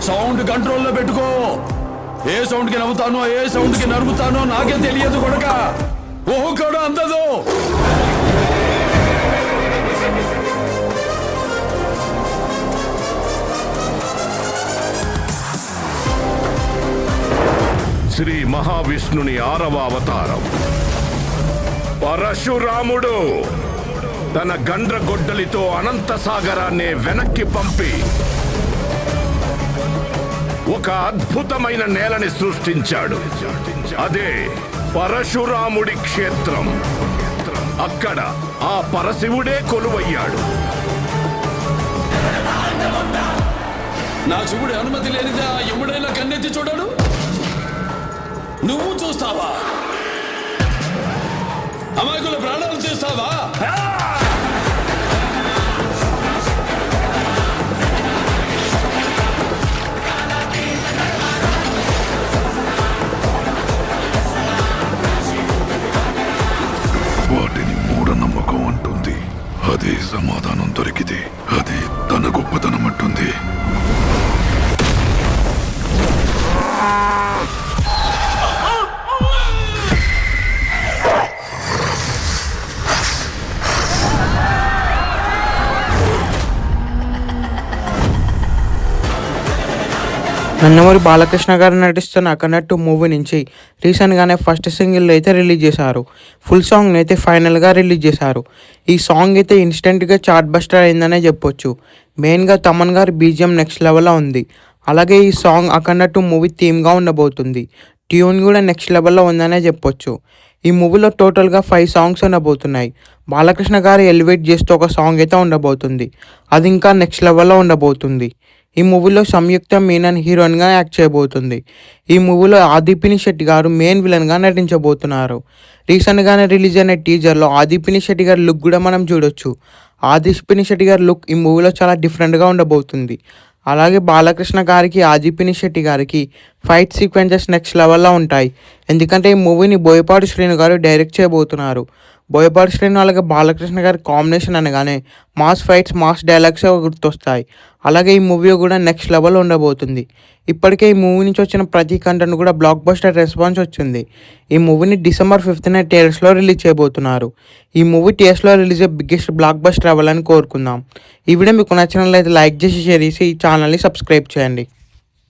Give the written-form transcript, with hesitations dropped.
Sound కంట్రోల్లో పెట్టుకో. ఏ sound కి నవ్వుతానో ఏ సౌండ్ కి నరుకుతానో నాకే తెలియదు కొడక. ఓహో కూడా అందదు. శ్రీ మహావిష్ణుని 6వ అవతారం పరశురాముడు తన గండ్రగొడ్డలితో అనంత సాగరాన్ని వెనక్కి పంపి ఒక అద్భుతమైన నేలని సృష్టించాడు. అదే పరశురాముడి క్షేత్రం. అక్కడ ఆ పరశివుడే కొలువయ్యాడు. నా శివుడి అనుమతి లేనిదా ఎప్పుడైనా కన్నెత్తి చూడడు. నువ్వు చూస్తావా? అమాయకుల ప్రాణాలు తీస్తావా? వాటిని మూఢనమ్మకం అంటుంది. అదే సమాధానం దొరికితే అది తన గొప్పతనం అంటుంది. నందమూరి బాలకృష్ణ గారు నటిస్తున్న అఖండ 2 మూవీ నుంచి రీసెంట్గానే ఫస్ట్ సింగిల్ అయితే రిలీజ్ చేశారు. ఫుల్ సాంగ్ అయితే ఫైనల్గా రిలీజ్ చేశారు. ఈ సాంగ్ అయితే ఇన్స్టెంట్గా చార్ట్ బస్టర్ అయిందనే చెప్పొచ్చు. మెయిన్గా తమన్ గారి బీజిఎం నెక్స్ట్ లెవెల్లో ఉంది. అలాగే ఈ సాంగ్ అఖండ 2 మూవీ థీమ్గా ఉండబోతుంది. ట్యూన్ కూడా నెక్స్ట్ లెవెల్లో ఉందనే చెప్పొచ్చు. ఈ మూవీలో టోటల్గా 5 సాంగ్స్ ఉండబోతున్నాయి. బాలకృష్ణ గారు ఎలివేట్ చేస్తూ ఒక సాంగ్ అయితే ఉండబోతుంది. అది ఇంకా నెక్స్ట్ లెవెల్లో ఉండబోతుంది. ఈ మూవీలో సంయుక్త మీనన్ హీరోయిన్గా యాక్ట్ చేయబోతుంది. ఈ మూవీలో ఆదిపిని శెట్టి గారు మెయిన్ విలన్గా నటించబోతున్నారు. రీసెంట్గానే రిలీజ్ అయిన టీజర్లో ఆదిపిని శెట్టి గారి లుక్ కూడా మనం చూడొచ్చు. ఆదిపిని శెట్టి గారి లుక్ ఈ మూవీలో చాలా డిఫరెంట్గా ఉండబోతుంది. అలాగే బాలకృష్ణ గారికి ఆదిపిని శెట్టి గారికి ఫైట్ సీక్వెన్సెస్ నెక్స్ట్ లెవెల్లో ఉంటాయి. ఎందుకంటే ఈ మూవీని బోయపాటి శ్రీను గారు డైరెక్ట్ చేయబోతున్నారు. బోయపాటి శ్రీను అలాగే బాలకృష్ణ గారి కాంబినేషన్ అనగానే మాస్ ఫైట్స్ మాస్ డైలాగ్స్ గుర్తొస్తాయి. అలాగే ఈ మూవీ కూడా నెక్స్ట్ లెవెల్ ఉండబోతుంది. ఇప్పటికే ఈ మూవీ నుంచి వచ్చిన ప్రతి కంటెంట్ కూడా బ్లాక్ బస్టర్ రెస్పాన్స్ వచ్చింది. ఈ మూవీని December 5th థియేటర్స్లో రిలీజ్ చేయబోతున్నారు. ఈ మూవీ థియేటర్స్లో రిలీజ్ అయ్యే బిగ్గెస్ట్ బ్లాక్ బస్టర్ అవ్వాలని కోరుకుందాం. ఈ వీడియో మీకు నచ్చినట్లయితే లైక్ చేసి షేర్ చేసి ఈ ఛానల్ని సబ్స్క్రైబ్ చేయండి.